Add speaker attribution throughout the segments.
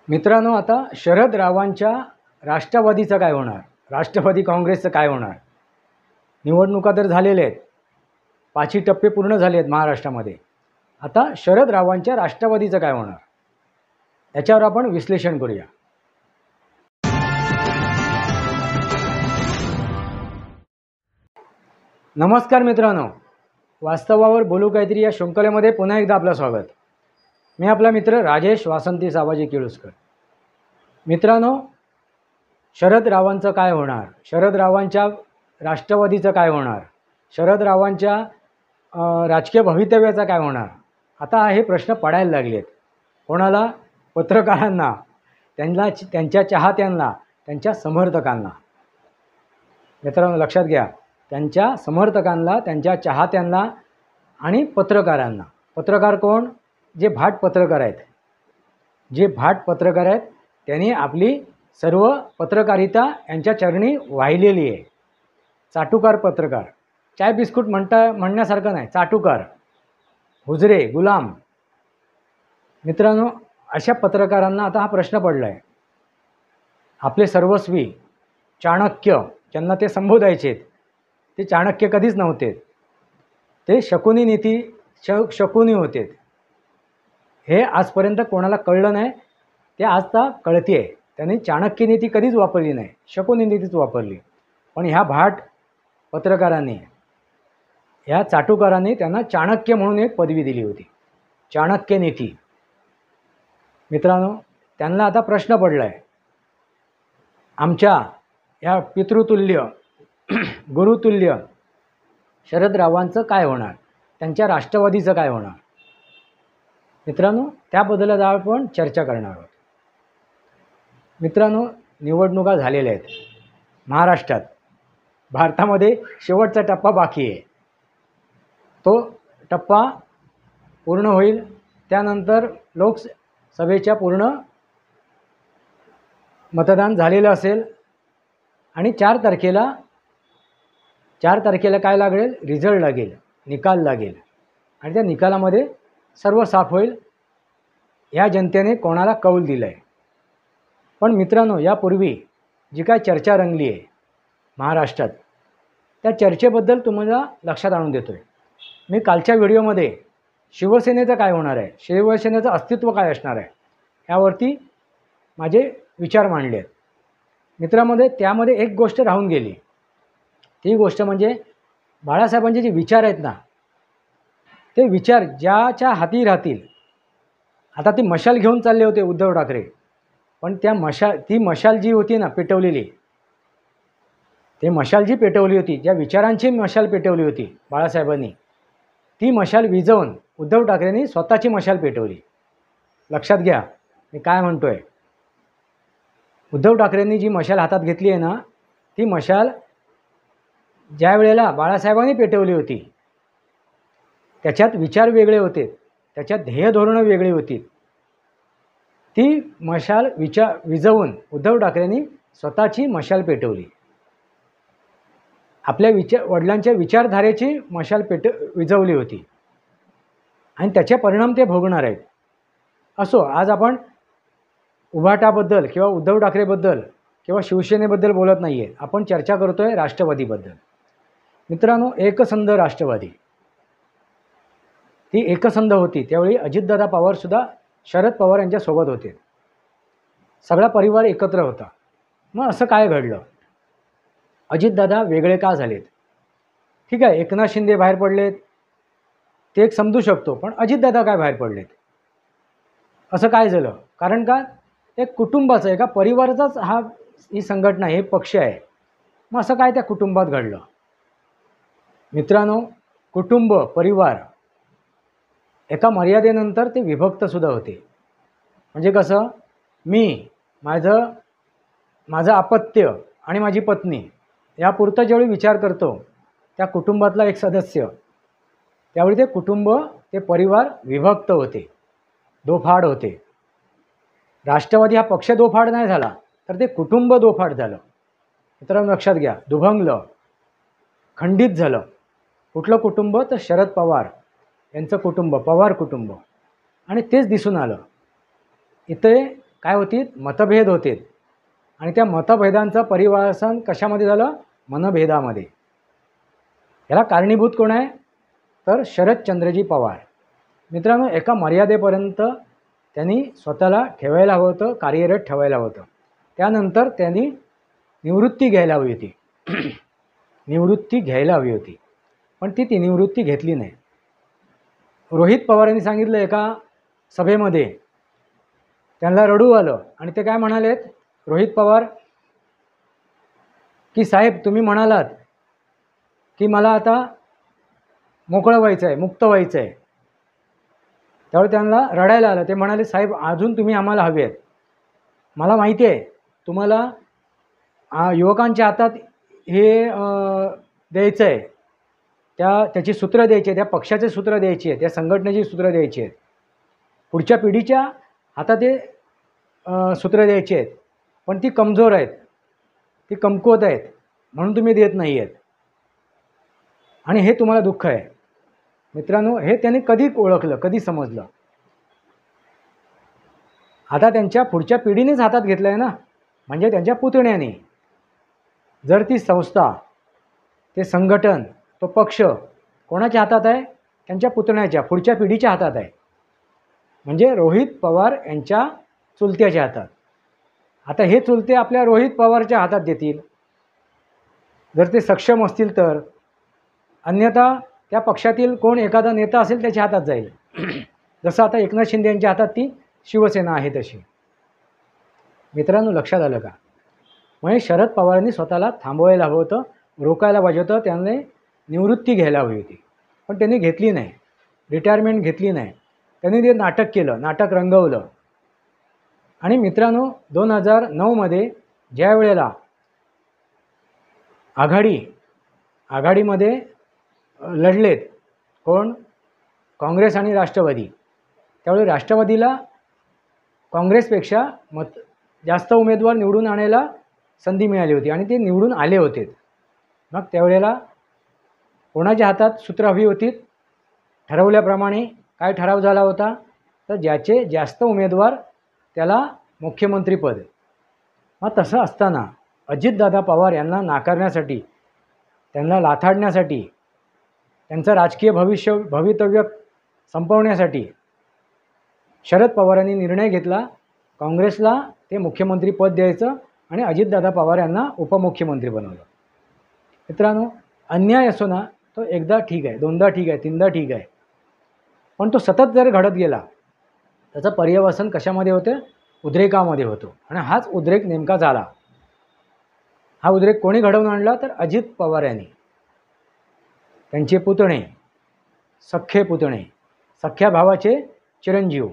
Speaker 1: मित्रांनो, आता शरद रावांच्या राष्ट्रवादीचं काय होणार? राष्ट्रवादी काँग्रेसचं काय होणार? निवडणुका तर झालेल्या आहेत, 5ही टप्पे पूर्ण झाले आहेत महाराष्ट्रामध्ये. आता शरद रावांच्या राष्ट्रवादीचं काय होणार, याच्यावर आपण विश्लेषण करूया. नमस्कार मित्रांनो, वास्तवावर बोलू काहीतरी या शृंखलेमध्ये पुन्हा एकदा आपलं स्वागत. मी आपला मित्र राजेश वासंती साबाजी केळुसकर. मित्रांनो, शरद रावांचं काय होणार? शरद रावांच्या राष्ट्रवादीचं काय होणार? शरद रावांच्या राजकीय भवितव्याचा काय होणार? आता हे प्रश्न पडायला लागलेत. कोणाला? पत्रकारांना, त्यांच्या चाहत्यांना, त्यांच्या समर्थकांना. मित्रांनो लक्षात घ्या, त्यांच्या समर्थकांना, त्यांच्या चाहत्यांना आणि पत्रकारांना. पत्रकार कोण? जे भाट पत्रकार आहेत. जे भाट पत्रकार आहेत त्यांनी आपली सर्व पत्रकारिता यांच्या चरणी वाहिलेली आहे. चाटुकार पत्रकार, चाय बिस्कुट म्हणण्यासारखं नाही, चाटुकार, हुजरे, गुलाम. मित्रांनो, अशा पत्रकारांना आता हा प्रश्न पडला आहे. आपले सर्वस्वी चाणक्य, ज्यांना ते संबोधायचे, ते चाणक्य कधीच नव्हते. ते शकुनी होते. हे आजपर्यंत कोणाला कळलं नाही, ते आता कळते आहे. त्यांनी चाणक्य नीती कधीच वापरली नाही, शकुनी नीतीच वापरली. पण ह्या भाट पत्रकारांनी, ह्या चाटुकारांनी त्यांना चाणक्य म्हणून एक पदवी दिली होती, चाणक्य नीती. मित्रांनो, त्यांना आता प्रश्न पडला आहे, आमच्या ह्या पितृतुल्य गुरुतुल्य शरद रावांचं काय होणार? त्यांच्या राष्ट्रवादीचं काय होणार? मित्रांनो, त्याबद्दल आपण चर्चा करणार आहोत. मित्रांनो, निवडणुका झालेल्या आहेत महाराष्ट्रात. भारतामध्ये शेवटचा टप्पा बाकी आहे. तो टप्पा पूर्ण होईल, त्यानंतर लोकसभेच्या पूर्ण मतदान झालेलं असेल आणि 4 तारखेला काय लागेल? रिझल्ट लागेल, निकाल लागेल. आणि त्या निकालामध्ये सर्व साफ होईल, ह्या जनतेने कोणाला कौल दिलं आहे. पण मित्रांनो, यापूर्वी जी काय चर्चा रंगली आहे महाराष्ट्रात, त्या चर्चेबद्दल तुम्हाला लक्षात आणून देतो आहे. मी कालच्या व्हिडिओमध्ये शिवसेनेचं काय होणार आहे, शिवसेनेचं अस्तित्व काय असणार आहे, यावरती माझे विचार मांडले आहेत. मित्रांमध्ये त्यामध्ये एक गोष्ट राहून गेली. ती गोष्ट म्हणजे बाळासाहेबांचे जे विचार आहेत ना, ते विचार ज्याच्या हाती राहतील. आता ती मशाल घेऊन चालले होते उद्धव ठाकरे, पण ती मशाल जी होती ना पेटवलेली, ती मशाल जी पेटवली होती, ज्या विचारांची मशाल पेटवली होती बाळासाहेबांनी, ती मशाल विझवून उद्धव ठाकरेंनी स्वतःची मशाल पेटवली. लक्षात घ्या मी काय म्हणतो आहे. उद्धव ठाकरेंनी जी मशाल हातात घेतली आहे ना, ती मशाल ज्या वेळेला बाळासाहेबांनी पेटवली होती, त्याच्यात विचार वेगळे होते, त्याच्यात ध्येय धोरणं वेगळी होती. ती मशाल विझवून उद्धव ठाकरेंनी स्वतःची मशाल पेटवली. आपल्या वडिलांच्या विचारधारेची मशाल विझवली होती आणि त्याचे परिणाम ते भोगणार आहेत. असो, आज आपण उभाटाबद्दल किंवा उद्धव ठाकरेबद्दल किंवा शिवसेनेबद्दल बोलत नाही आहे. आपण चर्चा करतो आहे राष्ट्रवादीबद्दल. मित्रांनो, एकसंध राष्ट्रवादी, ती एकसंध होती. त्यावेळी अजितदादा पवारसुद्धा शरद पवार यांच्यासोबत होते. सगळा परिवार एकत्र होता. मग असं काय घडलं? अजितदादा वेगळे का झालेत? ठीक आहे, एकनाथ शिंदे बाहेर पडलेत, ते एक समजू शकतो. पण अजितदादा काय बाहेर पडलेत? असं काय झालं? कारण का? एक कुटुंबाचं, एका परिवाराचाच ही संघटना, हे पक्ष आहे. मग असं काय त्या कुटुंबात घडलं? मित्रांनो, कुटुंब, परिवार एका मर्यादेनंतर ते विभक्तसुद्धा होते. म्हणजे कसं? माझं अपत्य आणि माझी पत्नी यापुरतं ज्यावेळी विचार करतो त्या कुटुंबातला एक सदस्य, त्यावेळी ते कुटुंब, ते परिवार विभक्त होते, दोफाड होते. राष्ट्रवादी हा पक्ष दोफाड नाही झाला, तर ते कुटुंब दोफाड झालं. मित्रांनो लक्षात घ्या, दुभंगलं, खंडित झालं. कुठलं कुटुंब? तर शरद पवार यांचं कुटुंब, पवार कुटुंब. आणि तेच दिसून आलं. इथे काय होती, मतभेद होते आणि त्या मतभेदांचं परिवर्तन कशामध्ये झालं, मनभेदामध्ये. याला कारणीभूत कोण आहे, तर शरदचंद्रजी पवार. मित्रांनो, एका मर्यादेपर्यंत त्यांनी स्वतःला ठेवायला हवं होतं, कार्यरत ठेवायला हवं होतं. त्यानंतर त्यांनी निवृत्ती घ्यायला हवी होती. निवृत्ती घ्यायला हवी होती, पण ती निवृत्ती घेतली नाही. रोहित पवारांनी सांगितलं एका सभेमध्ये, त्यांना रडू आलं आणि ते काय म्हणालेत, रोहित पवार, की साहेब तुम्ही म्हणालात की मला आता मोकळं व्हायचं आहे, मुक्त व्हायचं आहे. त्यावेळी त्यांना रडायला आलं. ते म्हणाले, साहेब अजून तुम्ही आम्हाला हवे आहेत. मला माहिती आहे तुम्हाला युवकांच्या हातात हे द्यायचं आहे, त्याची सूत्र द्यायची आहे, त्या पक्षाचे सूत्र द्यायची आहे, त्या संघटनेची सूत्र द्यायची आहेत, पुढच्या पिढीच्या हातात ते सूत्र द्यायची आहेत, पण ती कमजोर आहेत, ती कमकुवत आहेत, म्हणून तुम्ही देत नाही आहेत आणि हे तुम्हाला दुःख आहे. मित्रांनो, हे त्यांनी कधी ओळखलं, कधी समजलं. आता त्यांच्या पुढच्या पिढीनेच हातात घेतलं आहे ना, म्हणजे त्यांच्या पुतण्याने. जर ती संस्था, ते संघटन, तो पक्ष कोणाच्या हातात आहे, त्यांच्या पुतण्याच्या पुढच्या पिढीच्या हातात आहे, म्हणजे रोहित पवार यांच्या चुलत्याच्या हातात. आता हे चुलते आपल्या रोहित पवारच्या हातात देतील जर ते सक्षम असतील तर, अन्यथा त्या पक्षातील कोण एखादा नेता असेल त्याच्या हातात जाईल. जसं आता एकनाथ शिंदे यांच्या हातात ती शिवसेना आहे तशी. मित्रांनो, लक्षात आलं का? म्हणजे शरद पवारांनी स्वतःला थांबवायला हवं होतं, रोकायला पाहिजे होतं, त्यांनी निवृत्ती घ्यायला हवी होती, पण त्यांनी घेतली नाही, रिटायरमेंट घेतली नाही. त्यांनी ते नाटक केलं, नाटक रंगवलं. आणि मित्रांनो, 2009मध्ये ज्या वेळेला आघाडीमध्ये लढलेत कोण, काँग्रेस आणि राष्ट्रवादी, त्यावेळी राष्ट्रवादीला काँग्रेसपेक्षा जास्त उमेदवार निवडून आणायला संधी मिळाली होती आणि ते निवडून आले होते. मग त्यावेळेला कोणाच्या हातात सूत्र हवी होती, ठरवल्याप्रमाणे काय ठराव झाला होता, तर ज्याचे जास्त उमेदवार त्याला मुख्यमंत्रीपद. मग तसं असताना अजितदादा पवार यांना नाकारण्यासाठी, त्यांना लाथाडण्यासाठी, त्यांचं राजकीय भवितव्य संपवण्यासाठी शरद पवारांनी निर्णय घेतला, काँग्रेसला ते मुख्यमंत्रीपद द्यायचं आणि अजितदादा पवार यांना उपमुख्यमंत्री बनवलं. मित्रांनो, अन्याय असो ना, तो एकदा ठीक आहे, दोनदा ठीक आहे, तीनदा ठीक आहे, पण तो सतत जर घडत गेला, त्याचं पर्यवसन कशामध्ये होतं, उद्रेकामध्ये होतो. आणि हाच उद्रेक नेमका झाला. हा उद्रेक कोणी घडवून आणला, तर अजित पवार यांनी. त्यांचे पुतणे, सख्खे पुतणे, सख्ख्या भावाचे चिरंजीव.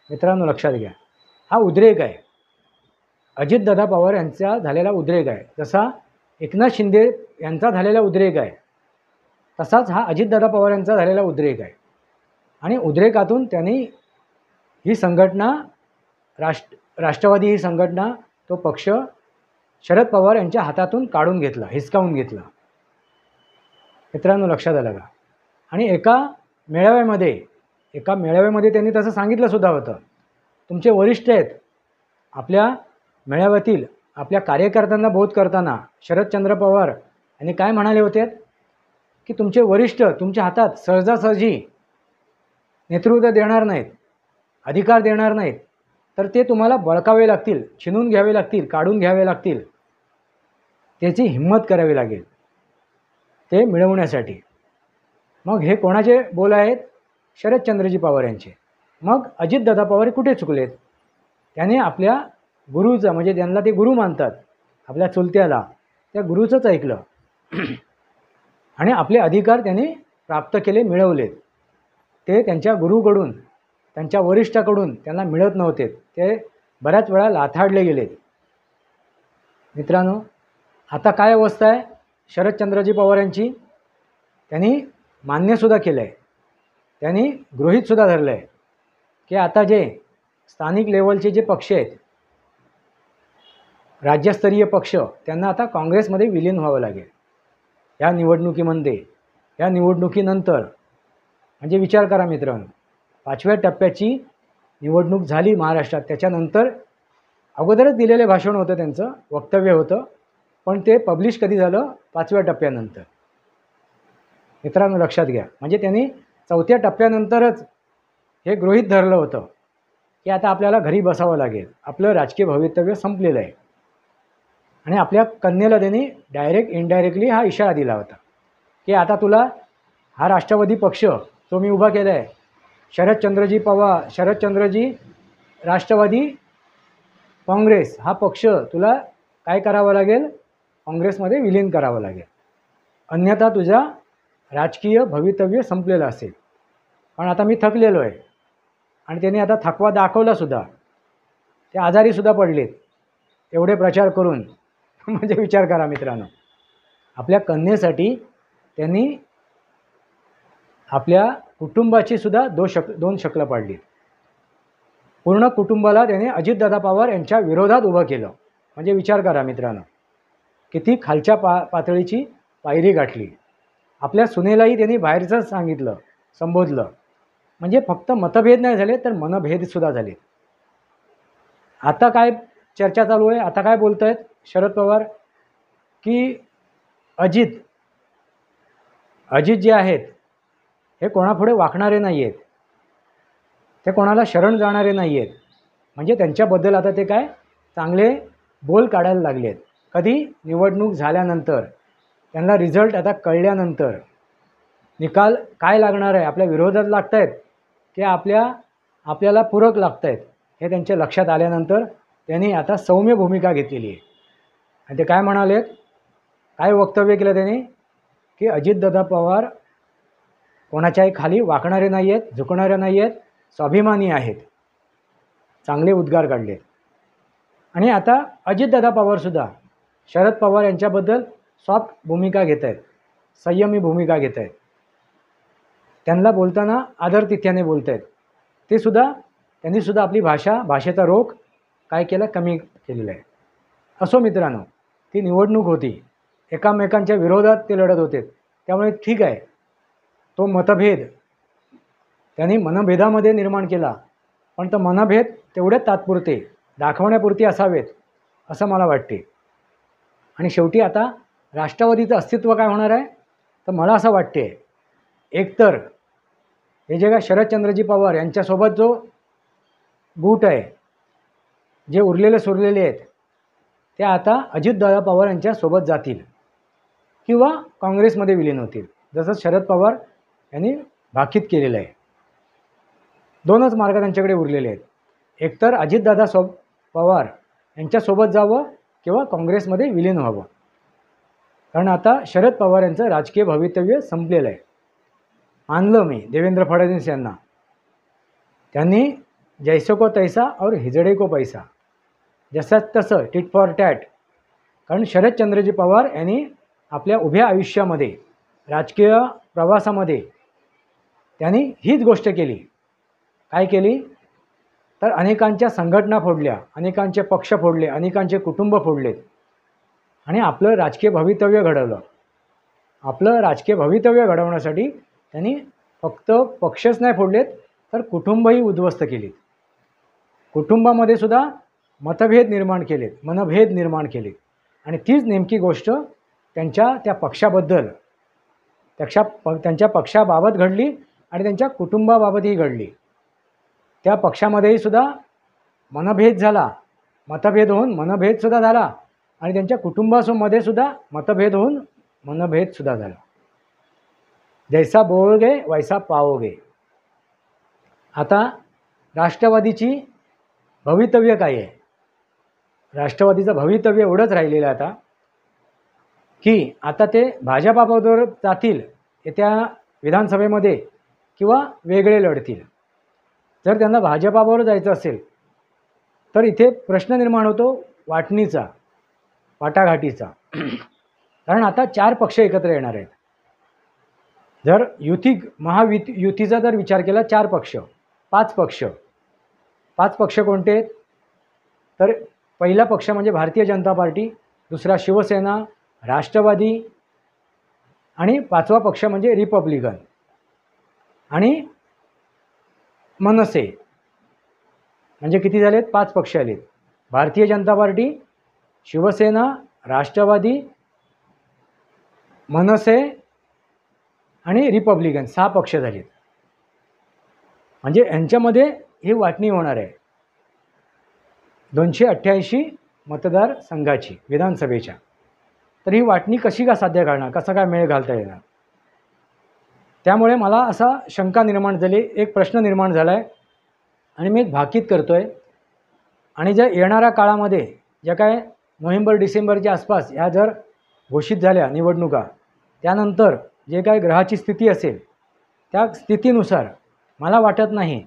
Speaker 1: मित्रांनो, लक्षात घ्या, हा उद्रेक आहे, अजितदादा पवार यांचा झालेला उद्रेक आहे. जसा एकनाथ शिंदे यांचा झालेला उद्रेक आहे, तसाच हा अजितदादा पवार यांचा झालेला उद्रेक आहे. आणि उद्रेकातून त्यांनी ही संघटना, राष्ट्रवादी ही संघटना, तो पक्ष शरद पवार यांच्या हातातून काढून घेतला, हिसकावून घेतला. मित्रांनो, लक्षात आलं का? आणि एका मेळाव्यामध्ये त्यांनी तसं सांगितलं सुद्धा होतं, तुमचे वरिष्ठ आहेत. आपल्या मेळाव्यातील आपल्या कार्यकर्त्यांना बोध करताना शरदचंद्र पवार यांनी काय म्हणाले होते, की तुमचे वरिष्ठ तुमच्या हातात सहजासहजी नेतृत्व देणार नाहीत, अधिकार देणार नाहीत, तर ते तुम्हाला बळकावे लागतील, छिनून घ्यावे लागतील, काढून घ्यावे लागतील. त्याची हिंमत करावी लागेल ते मिळवण्यासाठी. मग हे कोणाचे बोल आहेत, शरदचंद्रजी पवार यांचे. मग अजितदादा पवार कुठे चुकलेत, त्याने आपल्या गुरुचं, म्हणजे त्यांना ते गुरु मानतात, आपल्या चुलत्याला, त्या गुरुचंच ऐकलं आणि आपले अधिकार त्यांनी प्राप्त केले, मिळवलेत. ते त्यांच्या गुरुकडून, त्यांच्या वरिष्ठाकडून त्यांना मिळत नव्हते, ते बऱ्याच वेळा लाथाडले गेलेत. मित्रांनो, आता काय अवस्था आहे शरदचंद्रजी पवार यांची, त्यांनी मान्यसुद्धा केलं आहे, त्यांनी गृहीतसुद्धा धरलं आहे, की आता जे स्थानिक लेवलचे जे पक्ष आहेत, राज्यस्तरीय पक्ष, त्यांना आता काँग्रेसमध्ये विलीन व्हावं लागेल या निवडणुकीमध्ये. या निवडणुकीनंतर, म्हणजे विचार करा मित्रांनो, 5व्या टप्प्याची निवडणूक झाली महाराष्ट्रात त्याच्यानंतर अगोदरच दिलेले भाषण होतं, त्यांचं वक्तव्य होतं, पण ते पब्लिश कधी झालं? 5व्या टप्प्यानंतर. मित्रांनो लक्षात घ्या, म्हणजे त्यांनी 4थ्या टप्प्यानंतरच हे गृहीत धरलं होतं की आता आपल्याला घरी बसावं लागेल, आपलं राजकीय भवितव्य संपलेलं आहे. आणि आपल्या कन्येला त्यांनी डायरेक्ट इनडायरेक्टली हा इशारा दिला होता की आता तुला हा राष्ट्रवादी पक्ष जो मी उभा केला आहे, शरदचंद्रजी राष्ट्रवादी काँग्रेस हा पक्ष तुला काय करावं लागेल? काँग्रेसमध्ये विलीन करावं लागेल, अन्यथा तुझा राजकीय भवितव्य संपलेलं असेल. पण आता मी थकलेलो आहे. आणि त्यांनी आता थकवा दाखवलासुद्धा, ते आजारीसुद्धा पडलेत एवढे प्रचार करून. म्हणजे विचार करा मित्रांनो, आपल्या कन्येसाठी त्यांनी आपल्या कुटुंबाची सुद्धा दोन शक्लं पाडली. पूर्ण कुटुंबाला त्याने अजितदादा पवार यांच्या विरोधात उभं केलं. म्हणजे विचार करा मित्रांनो, किती खालच्या पातळीची पायरी गाठली. आपल्या सुनेलाही त्यांनी बाहेरचं सांगितलं, संबोधलं. म्हणजे फक्त मतभेद नाही झाले तर मनभेदसुद्धा झाले. आता काय चर्चा चालू आहे? आता काय बोलत आहेत शरद पवार की अजित जे आहेत हे कोणापुढे वाकणारे नाही आहेत, ते कोणाला शरण जाणारे नाही आहेत. म्हणजे त्यांच्याबद्दल आता ते काय चांगले बोल काढायला लागले आहेत. कधी? निवडणूक झाल्यानंतर, त्यांना रिझल्ट आता कळल्यानंतर, निकाल काय लागणार आहे, आपल्या विरोधात लागत आहेत की आपल्याला पूरक लागत आहेत, हे त्यांच्या लक्षात आल्यानंतर त्यांनी आता सौम्य भूमिका घेतलेली आहे. आणि ते काय म्हणालेत, काय वक्तव्य केलं त्यांनी की अजितदादा पवार कोणाच्याही खाली वाकणारे नाही आहेत, झुकणारे नाही आहेत, स्वाभिमानी आहेत. चांगले उद्गार काढले. आणि आता अजितदादा पवारसुद्धा शरद पवार यांच्याबद्दल सॉफ्ट भूमिका घेत आहेत, संयमी भूमिका घेत आहेत. त्यांना बोलताना आदरातिथ्याने बोलत आहेत. त्यांनीसुद्धा आपली भाषेचा रोख काय केला? कमी केलेला आहे. असो मित्रांनो, ती निवडणूक होती, एकामेकांच्या विरोधात ते लढत होते. त्यामुळे ठीक आहे, तो मतभेद त्यांनी मनभेदामध्ये निर्माण केला, पण तो मनभेद तेवढे तात्पुरते दाखवण्यापुरती असावेत असं मला वाटते. आणि शेवटी आता राष्ट्रवादीचं अस्तित्व काय होणार आहे? तर मला असं वाटते, एकतर हे जे काय शरदचंद्रजी पवार यांच्यासोबत जो गुट आहे, जे उरलेले सुरलेले आहेत, ते आता अजितदादा पवार यांच्यासोबत जातील किंवा काँग्रेसमध्ये विलीन होतील, जसं शरद पवार यांनी भाकीत केलेलं आहे. दोनच मार्ग त्यांच्याकडे उरलेले आहेत, एकतर अजितदादा पवार यांच्यासोबत जावं किंवा काँग्रेसमध्ये विलीन व्हावं. कारण आता शरद पवार यांचं राजकीय भवितव्य संपलेलं आहे. मानलं मी देवेंद्र फडणवीस यांना, त्यांनी जैसो को तैसा और हिजडे को पैसा, जसं तसं टिट फॉर टॅट. कारण शरदचंद्रजी पवार यांनी आपल्या उभ्या आयुष्यामध्ये, राजकीय प्रवासामध्ये त्यांनी हीच गोष्ट केली. काय केली? तर अनेकांच्या संघटना फोडल्या, अनेकांचे पक्ष फोडले, अनेकांचे कुटुंब फोडलेत आणि आपलं राजकीय भवितव्य घडवलं. आपलं राजकीय भवितव्य घडवण्यासाठी त्यांनी फक्त पक्षच नाही फोडलेत, तर कुटुंबही उद्ध्वस्त केलीत. कुटुंबामध्ये सुद्धा मतभेद निर्माण केलेत, मनभेद निर्माण केलेत. आणि तीच नेमकी गोष्ट त्या पक्षाबद्दल, त्यांच्या पक्षाबाबत घडली आणि त्यांच्या कुटुंबाबाबतही घडली. त्या पक्षामध्येही सुद्धा मनभेद झाला, मतभेद होऊन मनभेदसुद्धा झाला आणि त्यांच्या कुटुंबामध्ये सुद्धा मतभेद होऊन मनभेदसुद्धा झाला. जैसा बोलोगे वैसा पाओगे. आता राष्ट्रवादीची भवितव्य काय आहे? राष्ट्रवादीचं भवितव्य एवढंच राहिलेलं आता की आता ते भाजपाबरोबर जातील येत्या विधानसभेमध्ये किंवा वेगळे लढतील. जर त्यांना भाजपाबरोबर जायचं असेल तर इथे प्रश्न निर्माण होतो वाटणीचा, वाटाघाटीचा. कारण आता 4 पक्ष एकत्र येणार आहेत. जर महायुतीचा जर विचार केला, 4 पक्ष, 5 पक्ष कोणते आहेत? तर पहिला पक्ष म्हणजे भारतीय जनता पार्टी, दुसरा शिवसेना, राष्ट्रवादी आणि 5वा पक्ष म्हणजे रिपब्लिकन आणि मनसे. म्हणजे किती झालेत? 5 पक्ष आलेत. भारतीय जनता पार्टी, शिवसेना, राष्ट्रवादी, मनसे आणि रिपब्लिकन 6 पक्ष झालेत. म्हणजे यांच्यामध्ये ही वाटणी होणार आहे 288 मतदारसंघाची विधानसभेच्या. तर ही वाटणी कशी का साध्य करणार, कसा काय मेळ घालता येणार? त्यामुळे मला असा शंका निर्माण झाली, एक प्रश्न निर्माण झाला आहे आणि मी एक भाकीत करतो आहे. आणि ज्या येणाऱ्या काळामध्ये ज्या काय नोव्हेंबर डिसेंबरच्या आसपास ह्या जर घोषित झाल्या निवडणुका, त्यानंतर जे काय ग्रहाची स्थिती असेल त्या स्थितीनुसार मला वाटत नाही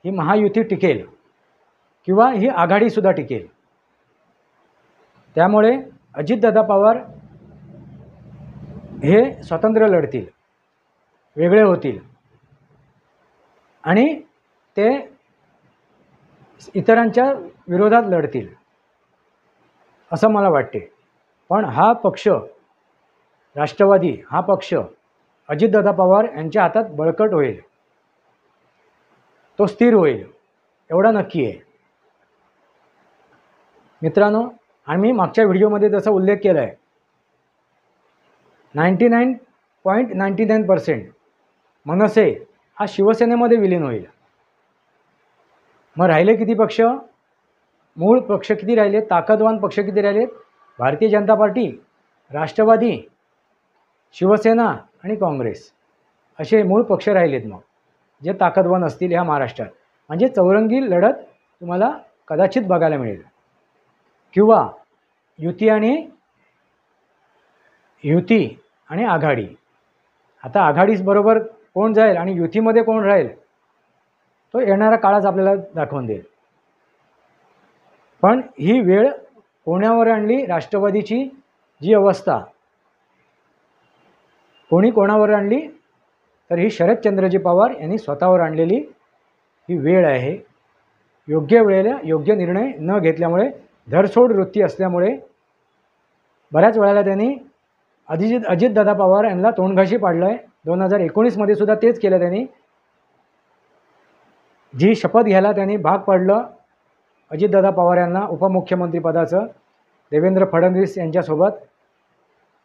Speaker 1: ही महायुती टिकेल किंवा ही आघाडीसुद्धा टिकेल. त्यामुळे अजितदादा पवार हे स्वतंत्र लढतील, वेगळे होतील आणि ते इतरांच्या विरोधात लढतील असं मला वाटते. पण हा पक्ष राष्ट्रवादी, हा पक्ष अजितदादा पवार यांच्या हातात बळकट होईल, तो स्थिर होईल एवढा नक्की आहे मित्रांनो. आणि मी मागच्या व्हिडिओमध्ये जसा उल्लेख केला आहे 99.99% मनसे हा शिवसेनेमध्ये विलीन होईल. मग राहिले किती पक्ष? मूळ पक्ष किती राहिले? ताकदवान पक्ष किती राहिलेत? भारतीय जनता पार्टी, राष्ट्रवादी, शिवसेना आणि काँग्रेस असे मूळ पक्ष राहिलेत मग जे ताकदवान असतील ह्या महाराष्ट्रात. म्हणजे चौरंगी लढत तुम्हाला कदाचित बघायला मिळेल किंवा युती आणि आघाडी. आता आघाडीच बरोबर कोण जाईल आणि युतीमध्ये कोण राहील तो येणारा काळच आपल्याला दाखवून देईल. पण ही वेळ कोणावर आणली? राष्ट्रवादीची जी अवस्था कोणी कोणावर आणली? तर ही शरदचंद्रजी पवार यांनी स्वतःवर आणलेली ही वेळ आहे. योग्य वेळेला योग्य निर्णय न घेतल्यामुळे, धरसोड वृत्ती असल्यामुळे बऱ्याच वेळेला त्यांनी अजितदादा पवार यांना तोंडघाशी पाडलं आहे. 2019मध्ये सुद्धा तेच केलं त्यांनी. जी शपथ घ्यायला त्यांनी भाग पाडलं अजितदादा पवार यांना उपमुख्यमंत्रीपदाचं देवेंद्र फडणवीस यांच्यासोबत,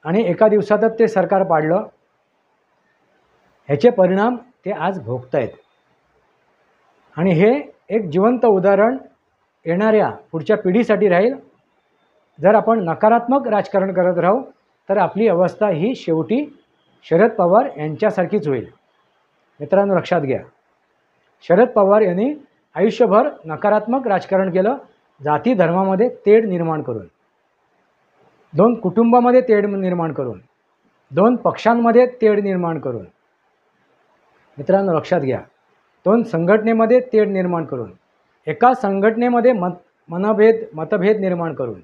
Speaker 1: आणि एका दिवसातच ते सरकार पाडलं. ह्याचे परिणाम ते आज भोगत आहेत. आणि हे एक जिवंत उदाहरण येणाऱ्या पुढच्या पिढीसाठी राहील. जर आपण नकारात्मक राजकारण करत राहू तर आपली अवस्था ही शेवटी शरद पवार यांच्यासारखीच होईल. मित्रांनो लक्षात घ्या, शरद पवार यांनी आयुष्यभर नकारात्मक राजकारण केलं, जाती धर्मामध्ये तेढ निर्माण करून, 2 कुटुंबामध्ये तेढ निर्माण करून, 2 पक्षांमध्ये तेढ निर्माण करून. मित्रांनो लक्षात घ्या, 2 संघटनेमध्ये तेढ निर्माण करून, एका संघटनेमध्ये मतभेद निर्माण करून.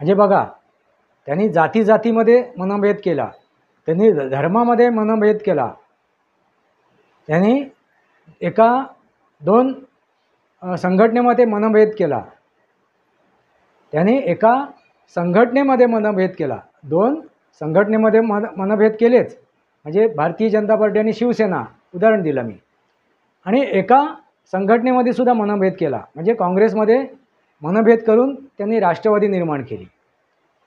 Speaker 1: म्हणजे बघा, त्यांनी जातीमध्ये मनभेद केला, त्यांनी धर्मामध्ये मनभेद केला, त्यांनी एका 2 संघटनेमध्ये मनभेद केला, त्यांनी एका संघटनेमध्ये मनभेद केला, 2 संघटनेमध्ये मनभेद केलेच, म्हणजे भारतीय जनता पार्टी आणि शिवसेना उदाहरण दिलं मी. आणि एका संघटनेमध्ये सुद्धा मनभेद केला, म्हणजे काँग्रेसमध्ये मनभेद करून त्यांनी राष्ट्रवादी निर्माण केली.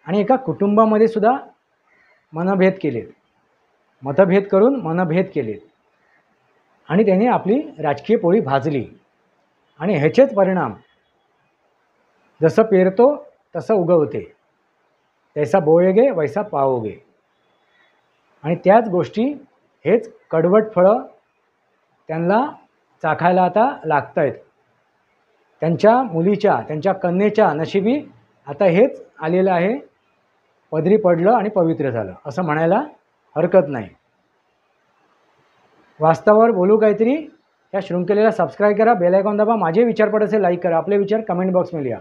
Speaker 1: आणि एका कुटुंबामध्ये सुद्धा मनभेद केले, मतभेद करून मनभेद केले आणि त्यांनी आपली राजकीय पोळी भाजली. आणि ह्याचेच परिणाम जसं पेरतो तसं उगवते, तैसा बोएगे वैसा पाओगे. आणि त्याच गोष्टी, हेच कडवट फळं त्यांना चाखायला आता लागत आहेत. त्यांच्या मुलीच्या, त्यांच्या कन्येच्या नशिबी आता हेच आलेलं आहे. पदरी पडलं आणि पवित्र झालं असं म्हणायला हरकत नाही. वास्तवावर बोलू काहीतरी या शृंखलेला सबस्क्राईब करा, बेल आयकॉन दाबा, माझे विचार पडत असेल लाईक करा, आपले विचार कमेंट बॉक्समध्ये लिहा.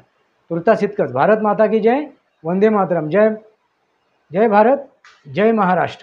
Speaker 1: तुर्तास इतकंच. भारत माता की जय, वंदे मातरम. जय भारत, जय महाराष्ट्र.